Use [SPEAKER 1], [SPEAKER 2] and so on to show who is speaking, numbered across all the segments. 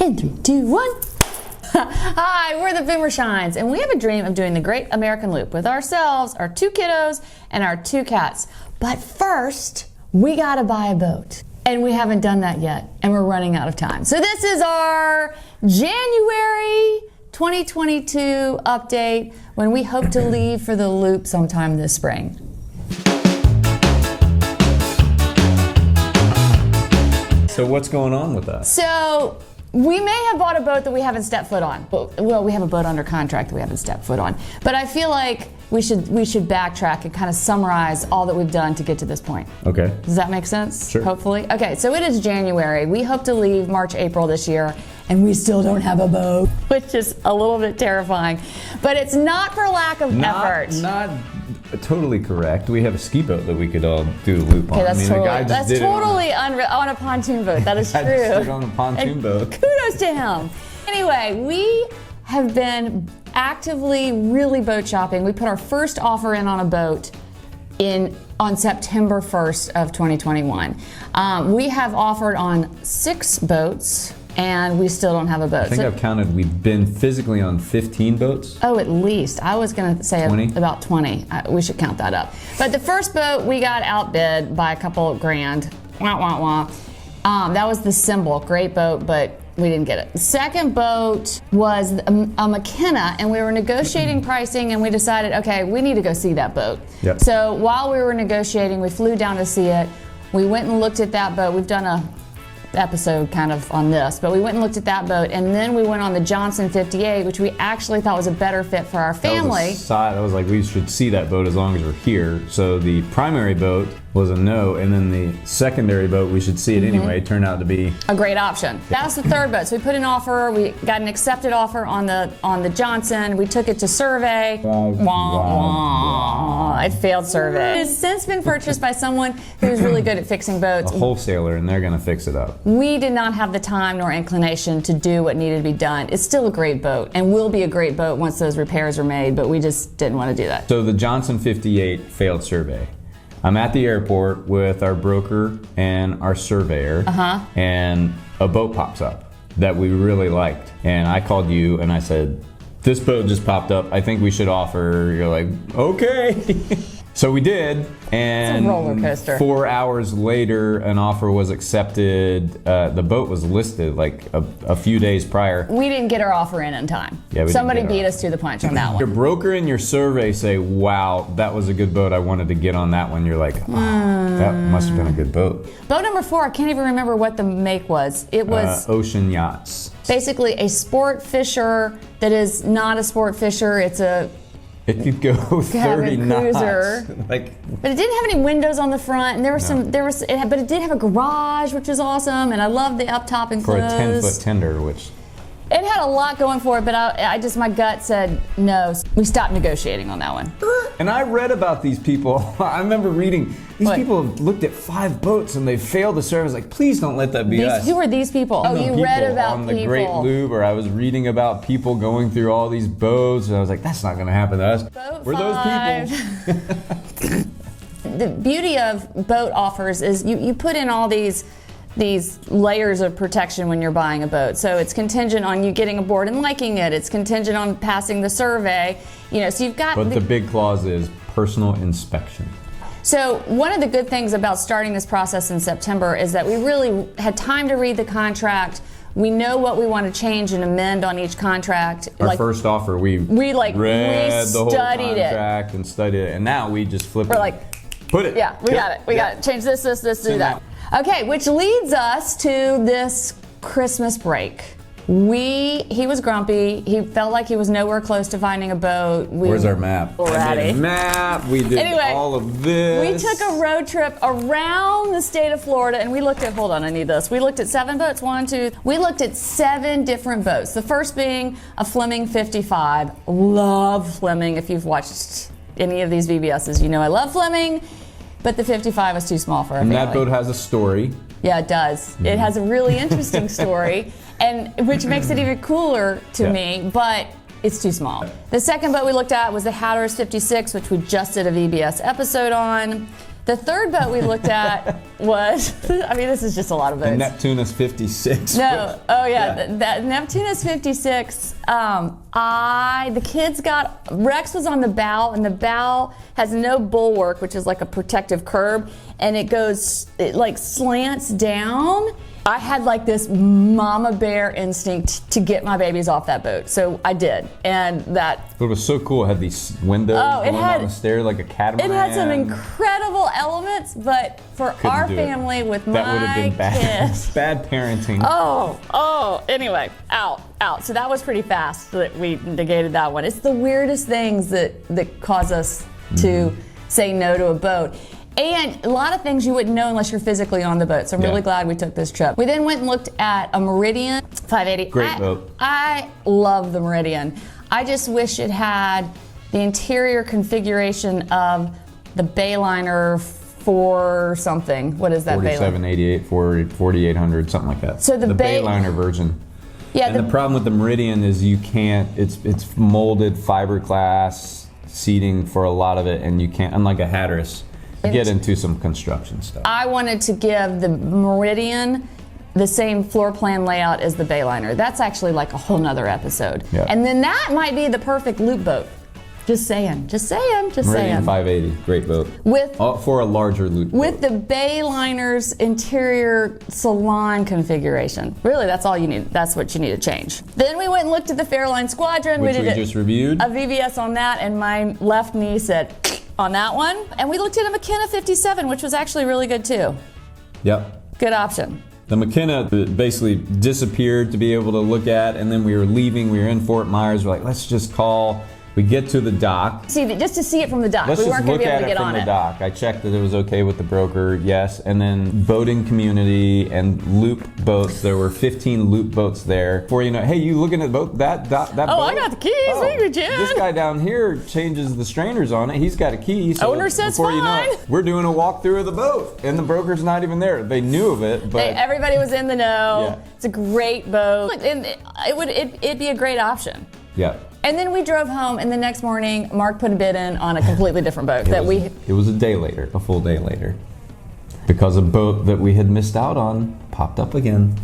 [SPEAKER 1] And 3, 2, 1. Hi, we're the Boomershines, and we have a dream of doing the Great American Loop with ourselves, our 2 kiddos, and our 2 cats. But first, we gotta buy a boat. And we haven't done that yet, and we're running out of time. So this is our January 2022 update when we hope to leave for the loop sometime this spring.
[SPEAKER 2] So what's going on with that?
[SPEAKER 1] So we may have bought a boat that we haven't stepped foot on. Well, we have a boat under contract that we haven't stepped foot on. But I feel like we should backtrack and kind of summarize all that we've done to get to this point.
[SPEAKER 2] Okay.
[SPEAKER 1] Does that make sense?
[SPEAKER 2] Sure.
[SPEAKER 1] Hopefully. Okay, so it is January. We hope to leave March, April this year, and we still don't have a boat, which is a little bit terrifying. But it's not for lack of effort.
[SPEAKER 2] Not totally correct. We have a ski boat that we could all do the loop on.
[SPEAKER 1] Okay, that's totally
[SPEAKER 2] unreal.
[SPEAKER 1] on a pontoon boat. That is true.
[SPEAKER 2] I just did on a pontoon boat.
[SPEAKER 1] Kudos to him. Anyway, we have been actively really boat shopping. We put our first offer in on a boat on September 1st of 2021. We have offered on 6 boats, and we still don't have a boat.
[SPEAKER 2] I think I've counted, we've been physically on 15 boats.
[SPEAKER 1] Oh, at least. I was going to say
[SPEAKER 2] 20?
[SPEAKER 1] About 20. We should count that up. But the first boat, we got outbid by a couple of grand. Wah, wah, wah. That was the Symbol. Great boat, but we didn't get it. The second boat was a Mckinna, and we were negotiating pricing, and we decided, okay, we need to go see that boat.
[SPEAKER 2] Yep.
[SPEAKER 1] So while we were negotiating, we flew down to see it. We went and looked at that boat. We've done a episode kind of on this, but we went and looked at that boat, and then we went on the Johnson 58, which we actually thought was a better fit for our family.
[SPEAKER 2] That was like, we should see that boat as long as we're here. So the primary boat was a no, and then the secondary boat, we should see it anyway, turned out to be
[SPEAKER 1] a great option. That was the third boat. So we put an offer, we got an accepted offer on the Johnson. We took it to survey. It failed survey. It has since been purchased by someone who's really good at fixing boats.
[SPEAKER 2] a wholesaler, and they're gonna fix it up.
[SPEAKER 1] We did not have the time nor inclination to do what needed to be done. It's still a great boat, and will be a great boat once those repairs are made, but we just didn't want to do that.
[SPEAKER 2] So the Johnson 58 failed survey. I'm at the airport with our broker and our surveyor, and a boat pops up that we really liked. And I called you and I said, this boat just popped up, I think we should offer. You're like, okay. So we did, and
[SPEAKER 1] it's a roller coaster.
[SPEAKER 2] 4 hours later, an offer was accepted. The boat was listed like a few days prior.
[SPEAKER 1] We didn't get our offer in time.
[SPEAKER 2] Yeah,
[SPEAKER 1] somebody beat us to the punch on that one.
[SPEAKER 2] Your broker and your survey say, wow, that was a good boat, I wanted to get on that one. You're like, oh, that must have been a good boat.
[SPEAKER 1] Boat number 4, I can't even remember what the make was. It was
[SPEAKER 2] Ocean Yachts.
[SPEAKER 1] basically a sport fisher that is not a sport fisher.
[SPEAKER 2] It could go 30 knots. Like,
[SPEAKER 1] but it didn't have any windows on the front, and but it did have a garage, which was awesome, and I loved the up top enclosed.
[SPEAKER 2] For a 10-foot tender, which
[SPEAKER 1] it had a lot going for it, but my gut said no. We stopped negotiating on that one.
[SPEAKER 2] And I read about these people. I remember reading, these people have looked at 5 boats and they failed the service. Like, please don't let that be us.
[SPEAKER 1] Who are these people? Oh, you read about
[SPEAKER 2] on the Great Loop, or I was reading about people going through all these boats, and I was like, that's not going to happen to us. We're those people.
[SPEAKER 1] The beauty of boat offers is you put in all these layers of protection when you're buying a boat. So it's contingent on you getting aboard and liking it. It's contingent on passing the survey. So you've got.
[SPEAKER 2] But the big clause is personal inspection.
[SPEAKER 1] So one of the good things about starting this process in September is that we really had time to read the contract. We know what we want to change and amend on each contract.
[SPEAKER 2] Our first offer, we read the whole contract and studied it, and now we just flip it.
[SPEAKER 1] We're like,
[SPEAKER 2] put it.
[SPEAKER 1] Yeah, we got it. We got it. Change this, do that. Okay, which leads us to this Christmas break. He was grumpy. He felt like he was nowhere close to finding a boat.
[SPEAKER 2] Where's our map?
[SPEAKER 1] I
[SPEAKER 2] made a map. We did all of this.
[SPEAKER 1] We took a road trip around the state of Florida, and we looked at, hold on, I need this. We looked at 7 boats, 1, 2. We looked at 7 different boats. The first being a Flemming 55. Love Flemming. If you've watched any of these VBSs, you know I love Flemming. But the 55 was too small for our family.
[SPEAKER 2] And that boat has a story.
[SPEAKER 1] Yeah, it does. It has a really interesting story, and which makes it even cooler to me, but it's too small. The second boat we looked at was the Hatteras 56, which we just did a VBS episode on. The third boat we looked at was, I mean, this is just a lot of boats.
[SPEAKER 2] The Neptunus 56.
[SPEAKER 1] No, oh yeah, that Neptunus 56. The kids got, Rex was on the bow, and the bow has no bulwark, which is like a protective curb, and it like slants down. I had like this mama bear instinct to get my babies off that boat, so I did, and that.
[SPEAKER 2] But it was so cool. It had these windows going down the stairs like a catamaran.
[SPEAKER 1] It had some incredible elements, but for our family with
[SPEAKER 2] that would have
[SPEAKER 1] my
[SPEAKER 2] been bad.
[SPEAKER 1] kids,
[SPEAKER 2] Bad parenting.
[SPEAKER 1] Anyway, out. So that was pretty fast that we negated that one. It's the weirdest things that cause us to say no to a boat. And a lot of things you wouldn't know unless you're physically on the boat. So I'm really glad we took this trip. We then went and looked at a Meridian 580.
[SPEAKER 2] Great boat.
[SPEAKER 1] I love the Meridian. I just wish it had the interior configuration of the Bayliner 4 something. What is that Bayliner?
[SPEAKER 2] 4788, 4800, something like that.
[SPEAKER 1] So the
[SPEAKER 2] Bayliner version.
[SPEAKER 1] Yeah.
[SPEAKER 2] And the problem with the Meridian is you can't, it's molded fiberglass seating for a lot of it, and you can't, unlike a Hatteras, get into some construction stuff.
[SPEAKER 1] I wanted to give the Meridian the same floor plan layout as the Bayliner. That's actually like a whole nother episode.
[SPEAKER 2] Yeah.
[SPEAKER 1] And then that might be the perfect loop boat. Just saying.
[SPEAKER 2] Meridian 580, great boat. For a larger loop boat.
[SPEAKER 1] With the Bayliner's interior salon configuration. Really, that's all you need. That's what you need to change. Then we went and looked at the Fairline Squadron.
[SPEAKER 2] Which we just reviewed.
[SPEAKER 1] A VBS on that, and my left knee said on that one. And we looked at a Mckinna 57, which was actually really good too.
[SPEAKER 2] Yep.
[SPEAKER 1] Good option.
[SPEAKER 2] The Mckinna basically disappeared to be able to look at, and then we were leaving. We were in Fort Myers. We're like, let's just call. We get to the dock.
[SPEAKER 1] Just to see it from the dock.
[SPEAKER 2] Let's
[SPEAKER 1] We weren't
[SPEAKER 2] just
[SPEAKER 1] going to
[SPEAKER 2] look
[SPEAKER 1] be able
[SPEAKER 2] at
[SPEAKER 1] to
[SPEAKER 2] it
[SPEAKER 1] get
[SPEAKER 2] from
[SPEAKER 1] on
[SPEAKER 2] the
[SPEAKER 1] it.
[SPEAKER 2] dock. I checked that it was okay with the broker, yes. And then boating community and loop boats. There were 15 loop boats there. Before you know, hey, you looking at boat that boat?
[SPEAKER 1] Oh, I got the keys. Thank you, Jen.
[SPEAKER 2] This guy down here changes the strainers on it. He's got a key. So
[SPEAKER 1] Owner says
[SPEAKER 2] before you know
[SPEAKER 1] fine.
[SPEAKER 2] it, we're doing a walkthrough of the boat, and the broker's not even there. They knew of it, but
[SPEAKER 1] everybody was in the know.
[SPEAKER 2] Yeah.
[SPEAKER 1] It's a great boat, and it'd be a great option.
[SPEAKER 2] yeah.
[SPEAKER 1] And then we drove home, and the next morning, Mark put a bid in on a completely different boat
[SPEAKER 2] It was a day later, a full day later, because a boat that we had missed out on popped up again.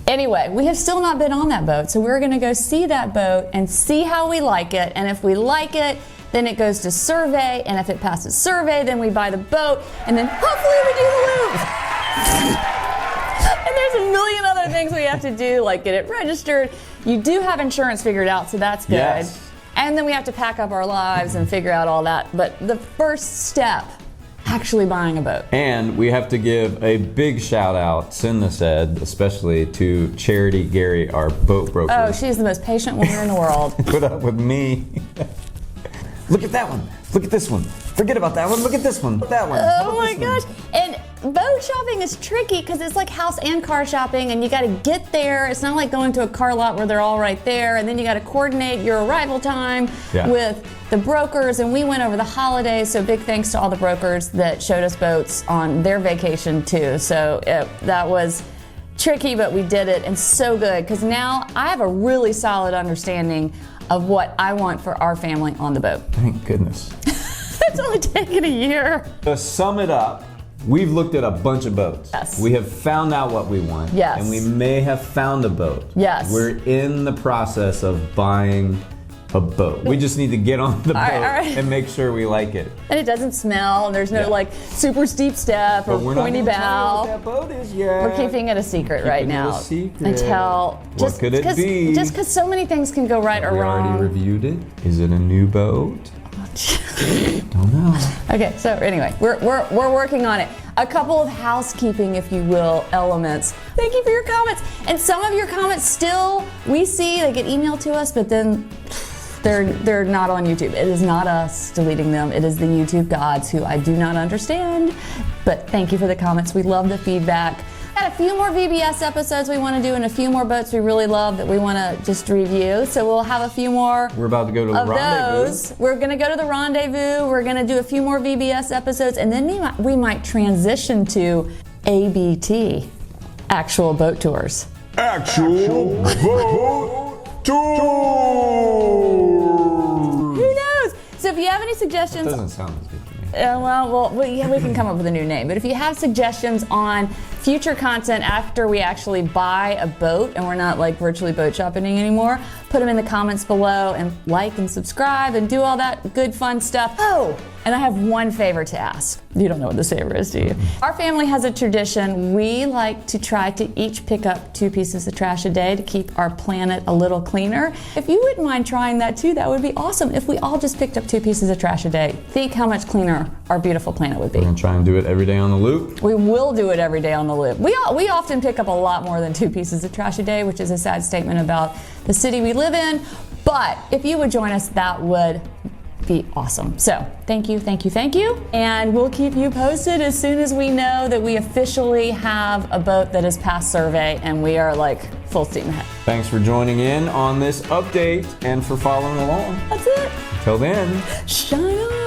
[SPEAKER 1] Anyway, we have still not been on that boat, so we're going to go see that boat and see how we like it. And if we like it, then it goes to survey, and if it passes survey, then we buy the boat, and then hopefully we do the loop. And there's a million other things we have to do, like get it registered. You do have insurance figured out, so that's good.
[SPEAKER 2] Yes.
[SPEAKER 1] And then we have to pack up our lives and figure out all that. But the first step, actually buying a boat.
[SPEAKER 2] And we have to give a big shout out, send this Ed, especially to Charity Gary, our boat broker.
[SPEAKER 1] Oh, she's the most patient woman in the world.
[SPEAKER 2] Put up with me. Look at that one. Look at this one. Forget about that one. Look at this one. That one.
[SPEAKER 1] Oh my gosh. And boat shopping is tricky because it's like house and car shopping, and you got to get there. It's not like going to a car lot where they're all right there, and then you got to coordinate your arrival time with the brokers. And we went over the holidays, so big thanks to all the brokers that showed us boats on their vacation too. So that was tricky, but we did it, and so good because now I have a really solid understanding of what I want for our family on the boat.
[SPEAKER 2] Thank goodness.
[SPEAKER 1] It's only taken a year.
[SPEAKER 2] To sum it up, we've looked at a bunch of boats.
[SPEAKER 1] Yes.
[SPEAKER 2] We have found out what we want.
[SPEAKER 1] Yes.
[SPEAKER 2] And we may have found a boat.
[SPEAKER 1] Yes.
[SPEAKER 2] We're in the process of buying a boat. We just need to get on the boat and make sure we like it.
[SPEAKER 1] And it doesn't smell, and there's no like super steep step or pointy bow.
[SPEAKER 2] What that boat is yet.
[SPEAKER 1] We're keeping it a secret right now.
[SPEAKER 2] A secret.
[SPEAKER 1] Until
[SPEAKER 2] what could it be?
[SPEAKER 1] Just because so many things can go right or wrong.
[SPEAKER 2] We already reviewed it. Is it a new boat? Don't know. Okay,
[SPEAKER 1] so anyway, we're working on it. A couple of housekeeping, if you will, elements. Thank you for your comments. And some of your comments still we see, they get emailed to us, but then they're not on YouTube. It is not us deleting them. It is the YouTube gods who I do not understand. But thank you for the comments. We love the feedback. Got a few more VBS episodes we want to do and a few more boats we really love that we want to just review. So we'll have a few more.
[SPEAKER 2] We're about to go to the rendezvous.
[SPEAKER 1] Those. We're going to go to the rendezvous. We're going to do a few more VBS episodes, and then we might transition to ABT, actual boat tours.
[SPEAKER 3] Actual boat tour.
[SPEAKER 1] Who knows? So if you have any suggestions,
[SPEAKER 2] That doesn't sound as good to me.
[SPEAKER 1] Yeah, we can come up with a new name. But if you have suggestions on future content after we actually buy a boat and we're not like virtually boat shopping anymore, put them in the comments below and like and subscribe and do all that good fun stuff. Oh, and I have one favor to ask. You don't know what this favor is, do you? Our family has a tradition. We like to try to each pick up 2 pieces of trash a day to keep our planet a little cleaner. If you wouldn't mind trying that too, that would be awesome. If we all just picked up 2 pieces of trash a day, think how much cleaner our beautiful planet would be.
[SPEAKER 2] We're gonna try and do it every day on the loop.
[SPEAKER 1] We will do it every day on the loop. We often pick up a lot more than 2 pieces of trash a day, which is a sad statement about the city we live in. But if you would join us, that would be awesome. So thank you. And we'll keep you posted as soon as we know that we officially have a boat that has passed survey and we are like full steam ahead.
[SPEAKER 2] Thanks for joining in on this update and for following along.
[SPEAKER 1] That's it.
[SPEAKER 2] Till then.
[SPEAKER 1] Shine on.